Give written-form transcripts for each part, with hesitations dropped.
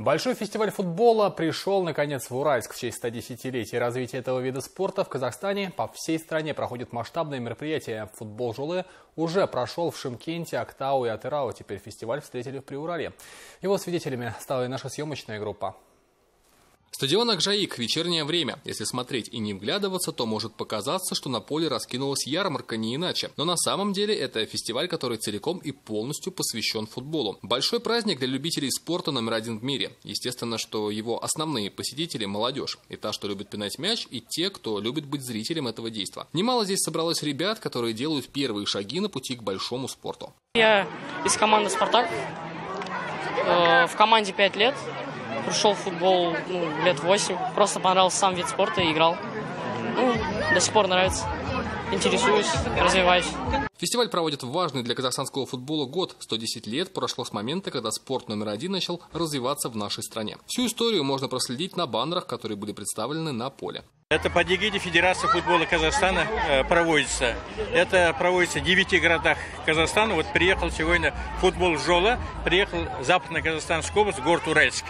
Большой фестиваль футбола пришел, наконец, в Уральск. В честь 110-летия развития этого вида спорта в Казахстане по всей стране проходят масштабные мероприятия. Футбол Жолы уже прошел в Шымкенте, Актау и Атырау. Теперь фестиваль встретили в Приуралье. Его свидетелями стала и наша съемочная группа. Стадион Акжаик. Вечернее время. Если смотреть и не вглядываться, то может показаться, что на поле раскинулась ярмарка, не иначе. Но на самом деле это фестиваль, который целиком и полностью посвящен футболу. Большой праздник для любителей спорта номер один в мире. Естественно, что его основные посетители – молодежь. И та, что любит пинать мяч, и те, кто любит быть зрителем этого действа. Немало здесь собралось ребят, которые делают первые шаги на пути к большому спорту. Я из команды «Спартак». В команде 5 лет. Пришел в футбол лет 8. Просто понравился сам вид спорта и играл. До сих пор нравится. Интересуюсь, развиваюсь. Фестиваль проводит важный для казахстанского футбола год. 110 лет прошло с момента, когда спорт номер один начал развиваться в нашей стране. Всю историю можно проследить на баннерах, которые были представлены на поле. Это под эгидой Федерации футбола Казахстана проводится. Это проводится в 9 городах Казахстана. Вот приехал сегодня футбол Жола, приехал Западно-Казахстанская область, город Уральск.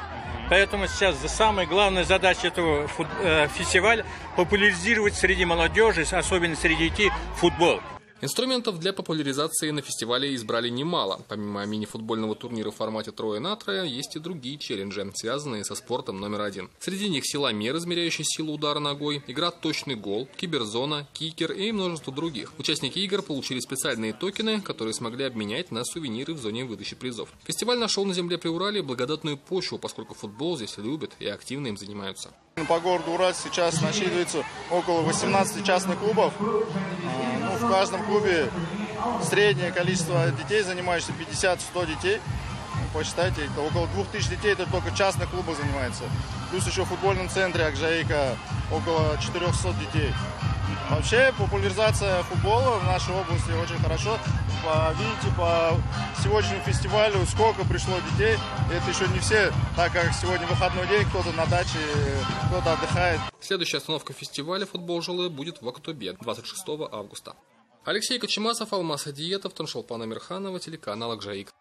Поэтому сейчас самая главная задача этого фестиваля – популяризировать среди молодежи, особенно среди детей, футбол. Инструментов для популяризации на фестивале избрали немало. Помимо мини-футбольного турнира в формате трое на трое, есть и другие челленджи, связанные со спортом номер один. Среди них силомер, измеряющий силу удара ногой, игра «Точный гол», киберзона, кикер и множество других. Участники игр получили специальные токены, которые смогли обменять на сувениры в зоне выдачи призов. Фестиваль нашел на земле Приуралья благодатную почву, поскольку футбол здесь любят и активно им занимаются. По городу Уральск сейчас насчитывается около 18 частных клубов. В каждом клубе среднее количество детей, занимающихся 50-100 детей. Посчитайте, около 2000 детей это только частных клубов занимается. Плюс еще в футбольном центре Акжаика около 400 детей. Вообще популяризация футбола в нашей области очень хорошо. Видите, по сегодняшнему фестивалю сколько пришло детей. Это еще не все, так как сегодня выходной день, кто-то на даче, кто-то отдыхает. Следующая остановка фестиваля «Футбол Жолы» будет в Актобе 26 августа. Алексей Кочемасов, Алмаз Адиетов, Таншолпан Амирханова, телеканал Акжаик.